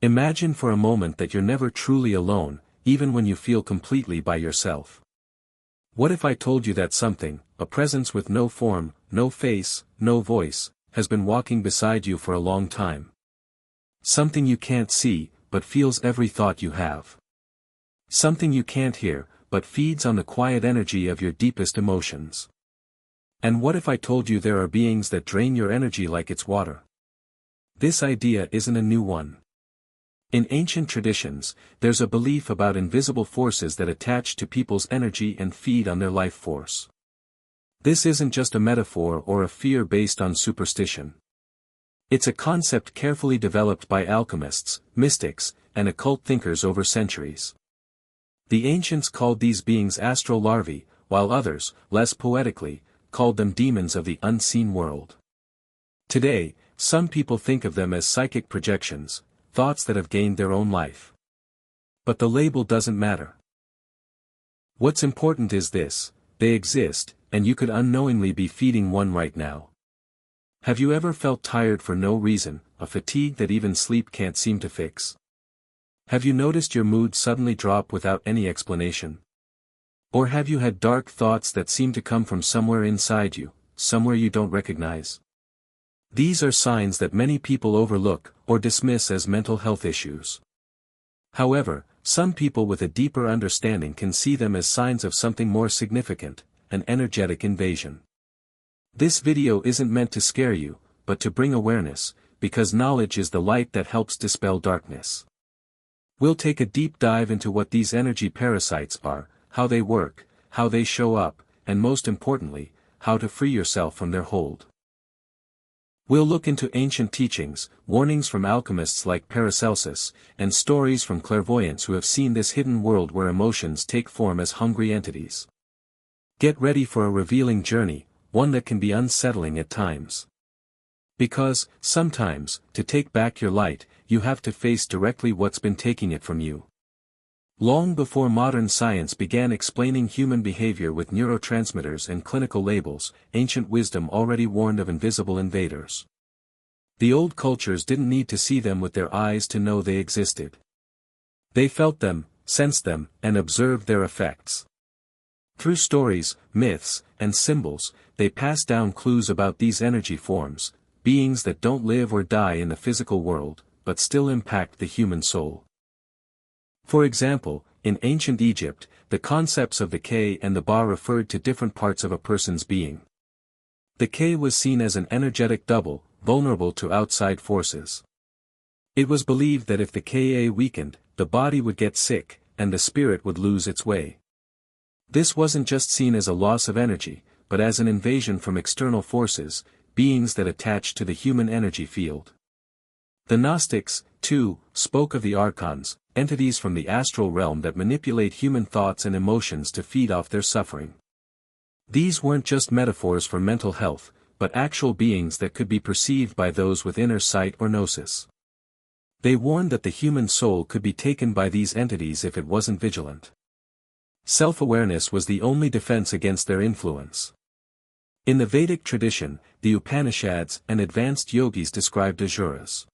Imagine for a moment that you're never truly alone, even when you feel completely by yourself. What if I told you that something, a presence with no form, no face, no voice, has been walking beside you for a long time? Something you can't see, but feels every thought you have. Something you can't hear, but feeds on the quiet energy of your deepest emotions. And what if I told you there are beings that drain your energy like it's water? This idea isn't a new one. In ancient traditions, there's a belief about invisible forces that attach to people's energy and feed on their life force. This isn't just a metaphor or a fear based on superstition. It's a concept carefully developed by alchemists, mystics, and occult thinkers over centuries. The ancients called these beings astral larvae, while others, less poetically, called them demons of the unseen world. Today, some people think of them as psychic projections, thoughts that have gained their own life. But the label doesn't matter. What's important is this: they exist, and you could unknowingly be feeding one right now. Have you ever felt tired for no reason, a fatigue that even sleep can't seem to fix? Have you noticed your mood suddenly drop without any explanation? Or have you had dark thoughts that seem to come from somewhere inside you, somewhere you don't recognize? These are signs that many people overlook or dismiss as mental health issues. However, some people with a deeper understanding can see them as signs of something more significant, an energetic invasion. This video isn't meant to scare you, but to bring awareness, because knowledge is the light that helps dispel darkness. We'll take a deep dive into what these energy parasites are, how they work, how they show up, and most importantly, how to free yourself from their hold. We'll look into ancient teachings, warnings from alchemists like Paracelsus, and stories from clairvoyants who have seen this hidden world where emotions take form as hungry entities. Get ready for a revealing journey, one that can be unsettling at times. Because, sometimes, to take back your light, you have to face directly what's been taking it from you. Long before modern science began explaining human behavior with neurotransmitters and clinical labels, ancient wisdom already warned of invisible invaders. The old cultures didn't need to see them with their eyes to know they existed. They felt them, sensed them, and observed their effects. Through stories, myths, and symbols, they passed down clues about these energy forms, beings that don't live or die in the physical world, but still impact the human soul. For example, in ancient Egypt, the concepts of the Ka and the Ba referred to different parts of a person's being. The Ka was seen as an energetic double, vulnerable to outside forces. It was believed that if the Ka weakened, the body would get sick, and the spirit would lose its way. This wasn't just seen as a loss of energy, but as an invasion from external forces, beings that attached to the human energy field. The Gnostics, too, spoke of the archons, entities from the astral realm that manipulate human thoughts and emotions to feed off their suffering. These weren't just metaphors for mental health, but actual beings that could be perceived by those with inner sight or gnosis. They warned that the human soul could be taken by these entities if it wasn't vigilant. Self-awareness was the only defense against their influence. In the Vedic tradition, the Upanishads and advanced yogis described asuras,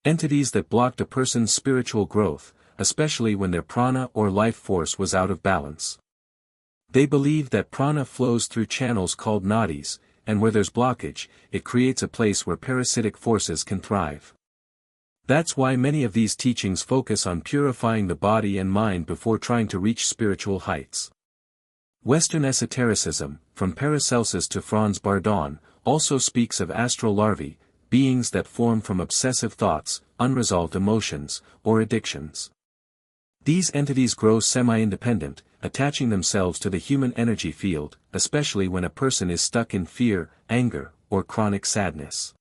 entities that blocked a person's spiritual growth, especially when their prana or life force was out of balance. They believed that prana flows through channels called nadis, and where there's blockage, it creates a place where parasitic forces can thrive. That's why many of these teachings focus on purifying the body and mind before trying to reach spiritual heights. Western Esotericism, from Paracelsus to Franz Bardon, also speaks of astral larvae, beings that form from obsessive thoughts, unresolved emotions, or addictions. These entities grow semi-independent, attaching themselves to the human energy field, especially when a person is stuck in fear, anger, or chronic sadness.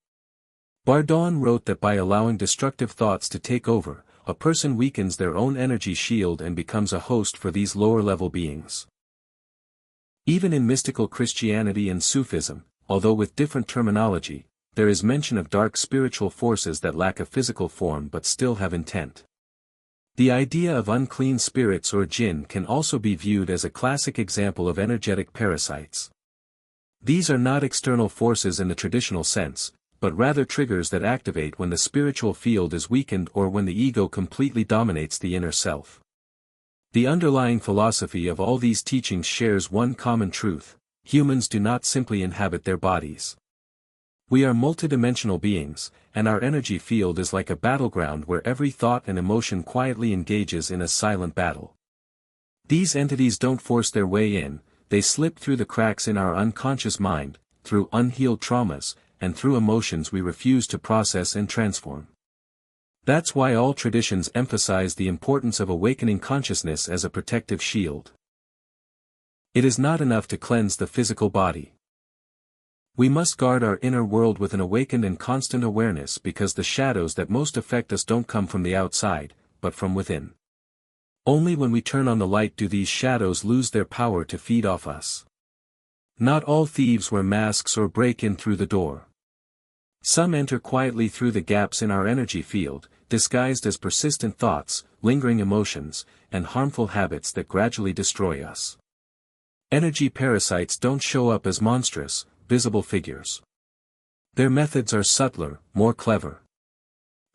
Bardon wrote that by allowing destructive thoughts to take over, a person weakens their own energy shield and becomes a host for these lower-level beings. Even in mystical Christianity and Sufism, although with different terminology, there is mention of dark spiritual forces that lack a physical form but still have intent. The idea of unclean spirits or jinn can also be viewed as a classic example of energetic parasites. These are not external forces in the traditional sense, but rather triggers that activate when the spiritual field is weakened or when the ego completely dominates the inner self. The underlying philosophy of all these teachings shares one common truth: humans do not simply inhabit their bodies. We are multidimensional beings, and our energy field is like a battleground where every thought and emotion quietly engages in a silent battle. These entities don't force their way in, they slip through the cracks in our unconscious mind, through unhealed traumas, and through emotions we refuse to process and transform. That's why all traditions emphasize the importance of awakening consciousness as a protective shield. It is not enough to cleanse the physical body. We must guard our inner world with an awakened and constant awareness, because the shadows that most affect us don't come from the outside, but from within. Only when we turn on the light do these shadows lose their power to feed off us. Not all thieves wear masks or break in through the door. Some enter quietly through the gaps in our energy field, disguised as persistent thoughts, lingering emotions, and harmful habits that gradually destroy us. Energy parasites don't show up as monstrous, visible figures. Their methods are subtler, more clever.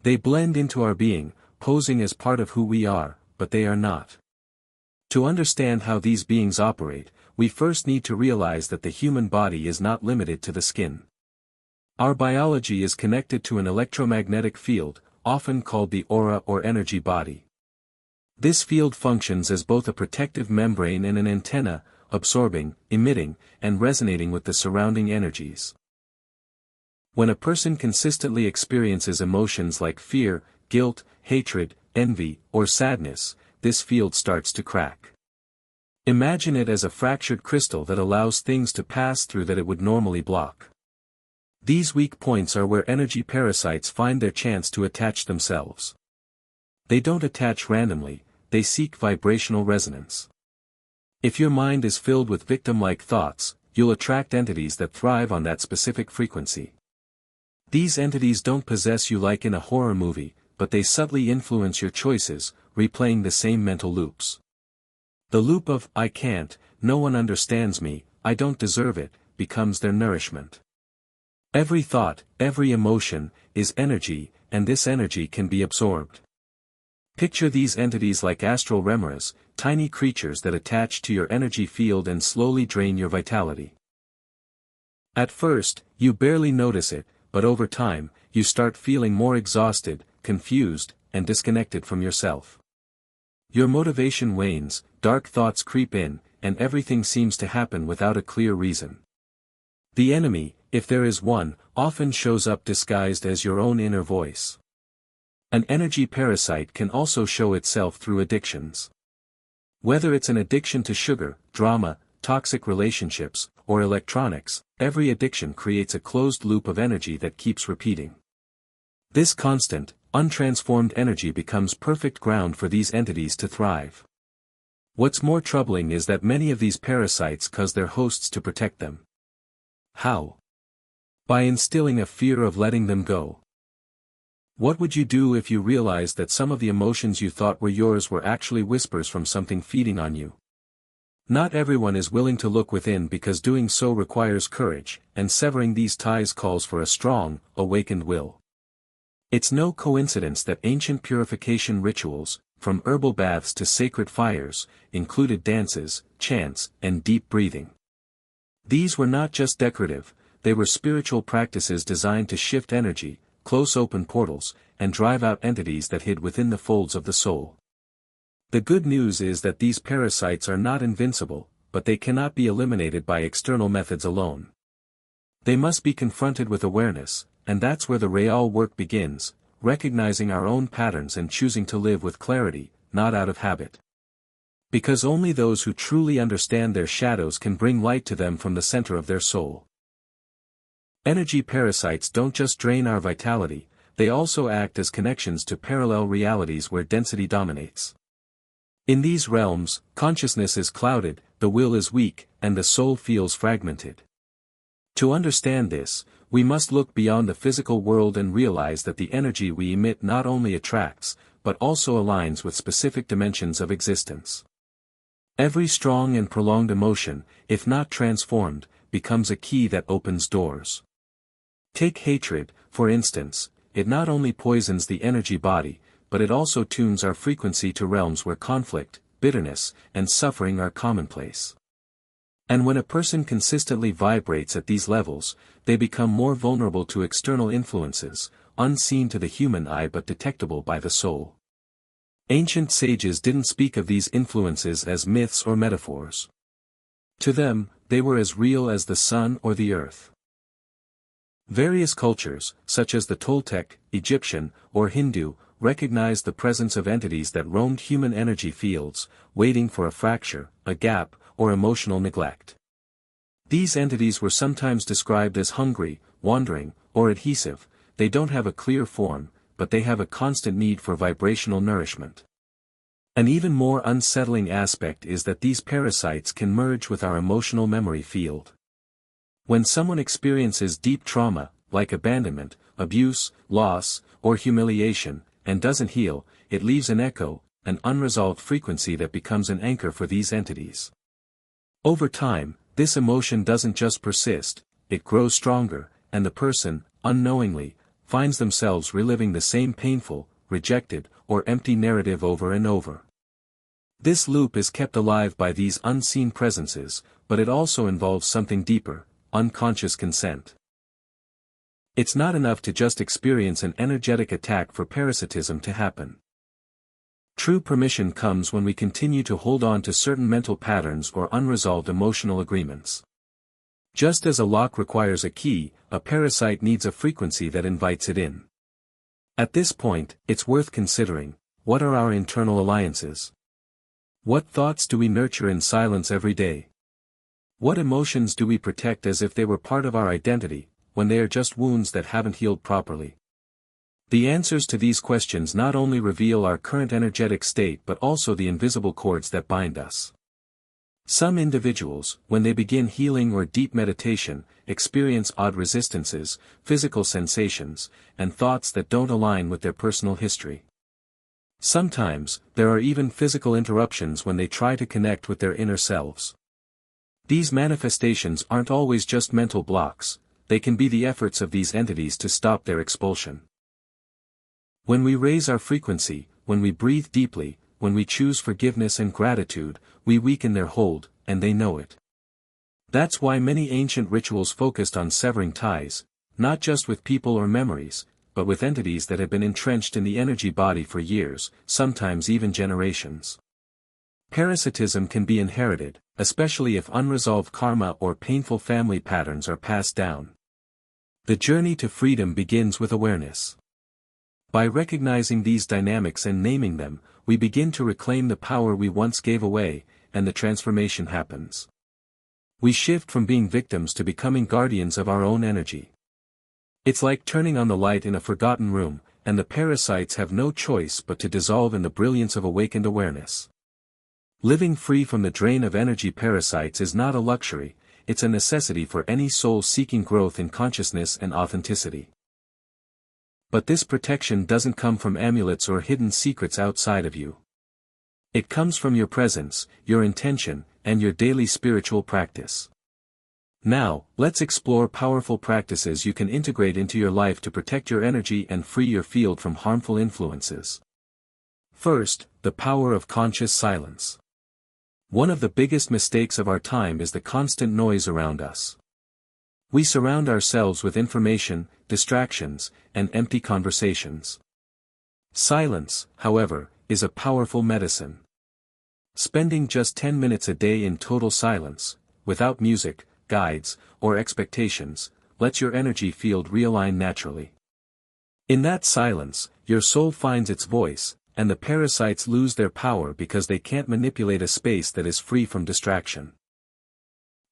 They blend into our being, posing as part of who we are, but they are not. To understand how these beings operate, we first need to realize that the human body is not limited to the skin. Our biology is connected to an electromagnetic field, often called the aura or energy body. This field functions as both a protective membrane and an antenna, absorbing, emitting, and resonating with the surrounding energies. When a person consistently experiences emotions like fear, guilt, hatred, envy, or sadness, this field starts to crack. Imagine it as a fractured crystal that allows things to pass through that it would normally block. These weak points are where energy parasites find their chance to attach themselves. They don't attach randomly, they seek vibrational resonance. If your mind is filled with victim-like thoughts, you'll attract entities that thrive on that specific frequency. These entities don't possess you like in a horror movie, but they subtly influence your choices, replaying the same mental loops. The loop of, "I can't, no one understands me, I don't deserve it," becomes their nourishment. Every thought, every emotion, is energy, and this energy can be absorbed. Picture these entities like astral remeras, tiny creatures that attach to your energy field and slowly drain your vitality. At first, you barely notice it, but over time, you start feeling more exhausted, confused, and disconnected from yourself. Your motivation wanes, dark thoughts creep in, and everything seems to happen without a clear reason. The enemy, if there is one, often shows up disguised as your own inner voice. An energy parasite can also show itself through addictions. Whether it's an addiction to sugar, drama, toxic relationships, or electronics, every addiction creates a closed loop of energy that keeps repeating. This constant, untransformed energy becomes perfect ground for these entities to thrive. What's more troubling is that many of these parasites cause their hosts to protect them. How? By instilling a fear of letting them go. What would you do if you realized that some of the emotions you thought were yours were actually whispers from something feeding on you? Not everyone is willing to look within because doing so requires courage, and severing these ties calls for a strong, awakened will. It's no coincidence that ancient purification rituals, from herbal baths to sacred fires, included dances, chants, and deep breathing. These were not just decorative, they were spiritual practices designed to shift energy, close open portals, and drive out entities that hid within the folds of the soul. The good news is that these parasites are not invincible, but they cannot be eliminated by external methods alone. They must be confronted with awareness, and that's where the real work begins, recognizing our own patterns and choosing to live with clarity, not out of habit. Because only those who truly understand their shadows can bring light to them from the center of their soul. Energy parasites don't just drain our vitality, they also act as connections to parallel realities where density dominates. In these realms, consciousness is clouded, the will is weak, and the soul feels fragmented. To understand this, we must look beyond the physical world and realize that the energy we emit not only attracts, but also aligns with specific dimensions of existence. Every strong and prolonged emotion, if not transformed, becomes a key that opens doors. Take hatred, For instance, it not only poisons the energy body, but it also tunes our frequency to realms where conflict, bitterness, and suffering are commonplace. And when a person consistently vibrates at these levels, they become more vulnerable to external influences, unseen to the human eye but detectable by the soul. Ancient sages didn't speak of these influences as myths or metaphors. To them, they were as real as the sun or the earth. Various cultures, such as the Toltec, Egyptian, or Hindu, recognized the presence of entities that roamed human energy fields, waiting for a fracture, a gap, or emotional neglect. These entities were sometimes described as hungry, wandering, or adhesive. They don't have a clear form, but they have a constant need for vibrational nourishment. An even more unsettling aspect is that these parasites can merge with our emotional memory field. When someone experiences deep trauma, like abandonment, abuse, loss, or humiliation, and doesn't heal, it leaves an echo, an unresolved frequency that becomes an anchor for these entities. Over time, this emotion doesn't just persist, it grows stronger, and the person, unknowingly, finds themselves reliving the same painful, rejected, or empty narrative over and over. This loop is kept alive by these unseen presences, but it also involves something deeper, unconscious consent. It's not enough to just experience an energetic attack for parasitism to happen. True permission comes when we continue to hold on to certain mental patterns or unresolved emotional agreements. Just as a lock requires a key, a parasite needs a frequency that invites it in. At this point, it's worth considering, what are our internal alliances? What thoughts do we nurture in silence every day? What emotions do we protect as if they were part of our identity, when they are just wounds that haven't healed properly? The answers to these questions not only reveal our current energetic state but also the invisible cords that bind us. Some individuals, when they begin healing or deep meditation, experience odd resistances, physical sensations, and thoughts that don't align with their personal history. Sometimes, there are even physical interruptions when they try to connect with their inner selves. These manifestations aren't always just mental blocks, they can be the efforts of these entities to stop their expulsion. When we raise our frequency, when we breathe deeply, when we choose forgiveness and gratitude, we weaken their hold, and they know it. That's why many ancient rituals focused on severing ties, not just with people or memories, but with entities that have been entrenched in the energy body for years, sometimes even generations. Parasitism can be inherited, especially if unresolved karma or painful family patterns are passed down. The journey to freedom begins with awareness. By recognizing these dynamics and naming them, we begin to reclaim the power we once gave away, and the transformation happens. We shift from being victims to becoming guardians of our own energy. It's like turning on the light in a forgotten room, and the parasites have no choice but to dissolve in the brilliance of awakened awareness. Living free from the drain of energy parasites is not a luxury, it's a necessity for any soul seeking growth in consciousness and authenticity. But this protection doesn't come from amulets or hidden secrets outside of you. It comes from your presence, your intention, and your daily spiritual practice. Now, let's explore powerful practices you can integrate into your life to protect your energy and free your field from harmful influences. First, the power of conscious silence. One of the biggest mistakes of our time is the constant noise around us. We surround ourselves with information, distractions, and empty conversations. Silence, however, is a powerful medicine. Spending just 10 minutes a day in total silence, without music, guides, or expectations, lets your energy field realign naturally. In that silence, your soul finds its voice, and the parasites lose their power because they can't manipulate a space that is free from distraction.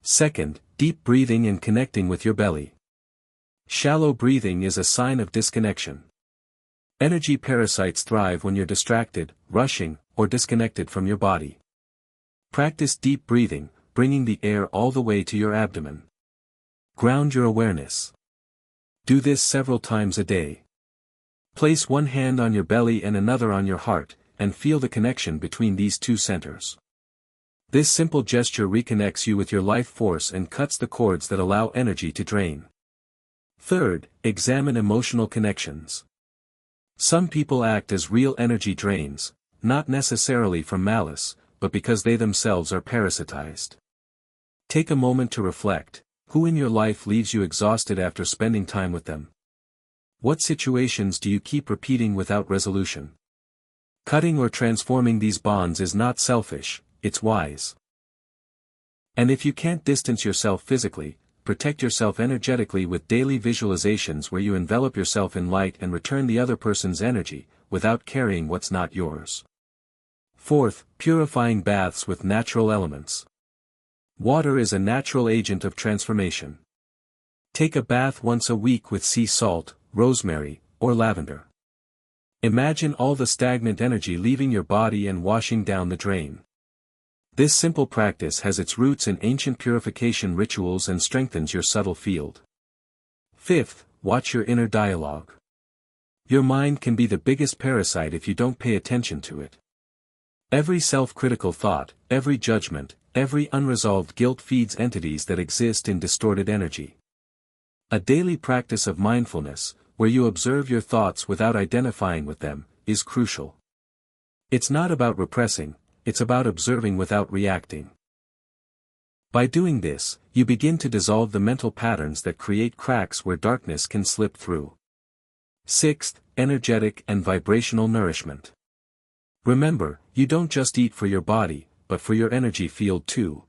Second, deep breathing and connecting with your belly. Shallow breathing is a sign of disconnection. Energy parasites thrive when you're distracted, rushing, or disconnected from your body. Practice deep breathing, bringing the air all the way to your abdomen. Ground your awareness. Do this several times a day. Place one hand on your belly and another on your heart, and feel the connection between these two centers. This simple gesture reconnects you with your life force and cuts the cords that allow energy to drain. Third, examine emotional connections. Some people act as real energy drains, not necessarily from malice, but because they themselves are parasitized. Take a moment to reflect. Who in your life leaves you exhausted after spending time with them? What situations do you keep repeating without resolution? Cutting or transforming these bonds is not selfish, it's wise. And if you can't distance yourself physically, protect yourself energetically with daily visualizations where you envelop yourself in light and return the other person's energy, without carrying what's not yours. Fourth, purifying baths with natural elements. Water is a natural agent of transformation. Take a bath once a week with sea salt, rosemary, or lavender. Imagine all the stagnant energy leaving your body and washing down the drain. This simple practice has its roots in ancient purification rituals and strengthens your subtle field. Fifth, watch your inner dialogue. Your mind can be the biggest parasite if you don't pay attention to it. Every self-critical thought, every judgment, every unresolved guilt feeds entities that exist in distorted energy. A daily practice of mindfulness, where you observe your thoughts without identifying with them, is crucial. It's not about repressing, it's about observing without reacting. By doing this, you begin to dissolve the mental patterns that create cracks where darkness can slip through. Sixth, energetic and vibrational nourishment. Remember, you don't just eat for your body, but for your energy field too.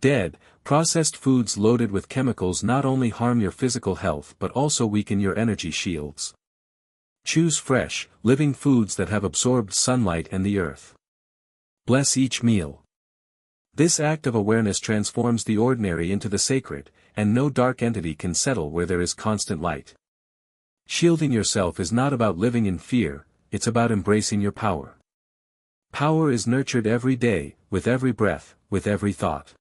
Dead, processed foods loaded with chemicals not only harm your physical health but also weaken your energy shields. Choose fresh, living foods that have absorbed sunlight and the earth. Bless each meal. This act of awareness transforms the ordinary into the sacred, and no dark entity can settle where there is constant light. Shielding yourself is not about living in fear, it's about embracing your power. Power is nurtured every day, with every breath, with every thought.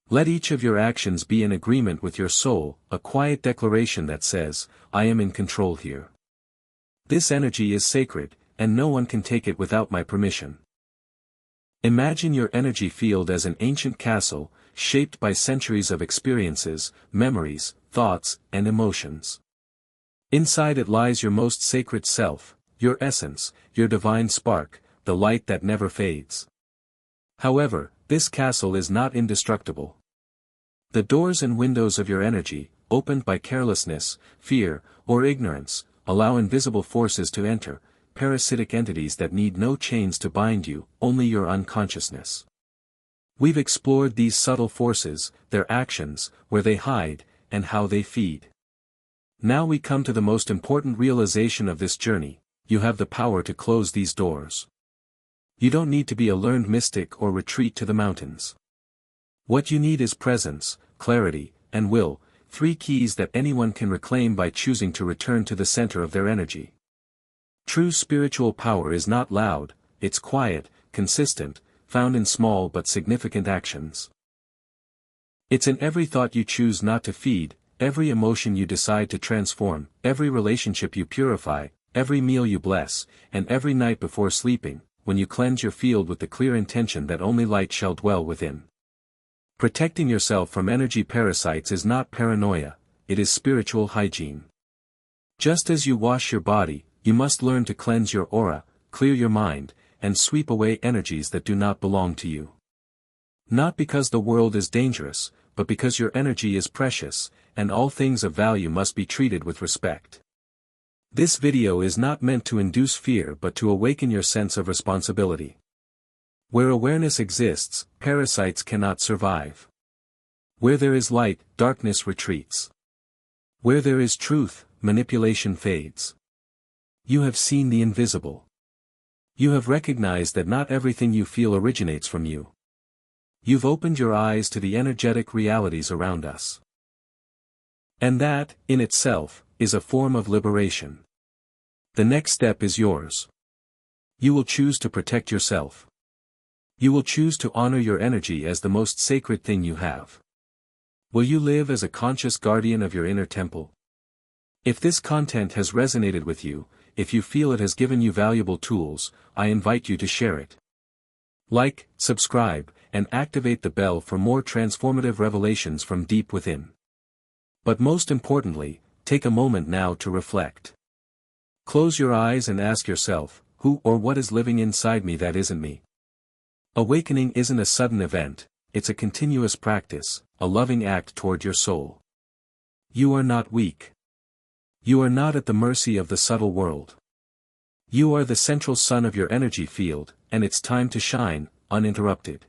Let each of your actions be in agreement with your soul, a quiet declaration that says, I am in control here. This energy is sacred, and no one can take it without my permission. Imagine your energy field as an ancient castle, shaped by centuries of experiences, memories, thoughts, and emotions. Inside it lies your most sacred self, your essence, your divine spark, the light that never fades. However, this castle is not indestructible. The doors and windows of your energy, opened by carelessness, fear, or ignorance, allow invisible forces to enter, parasitic entities that need no chains to bind you, only your unconsciousness. We've explored these subtle forces, their actions, where they hide, and how they feed. Now we come to the most important realization of this journey: you have the power to close these doors. You don't need to be a learned mystic or retreat to the mountains. What you need is presence, clarity, and will, three keys that anyone can reclaim by choosing to return to the center of their energy. True spiritual power is not loud, it's quiet, consistent, found in small but significant actions. It's in every thought you choose not to feed, every emotion you decide to transform, every relationship you purify, every meal you bless, and every night before sleeping, when you cleanse your field with the clear intention that only light shall dwell within. Protecting yourself from energy parasites is not paranoia, it is spiritual hygiene. Just as you wash your body, you must learn to cleanse your aura, clear your mind, and sweep away energies that do not belong to you. Not because the world is dangerous, but because your energy is precious, and all things of value must be treated with respect. This video is not meant to induce fear but to awaken your sense of responsibility. Where awareness exists, parasites cannot survive. Where there is light, darkness retreats. Where there is truth, manipulation fades. You have seen the invisible. You have recognized that not everything you feel originates from you. You've opened your eyes to the energetic realities around us. And that, in itself, is a form of liberation. The next step is yours. You will choose to protect yourself. You will choose to honor your energy as the most sacred thing you have. Will you live as a conscious guardian of your inner temple? If this content has resonated with you, if you feel it has given you valuable tools, I invite you to share it. Like, subscribe, and activate the bell for more transformative revelations from deep within. But most importantly, take a moment now to reflect. Close your eyes and ask yourself, who or what is living inside me that isn't me? Awakening isn't a sudden event, it's a continuous practice, a loving act toward your soul. You are not weak. You are not at the mercy of the subtle world. You are the central sun of your energy field, and it's time to shine, uninterrupted.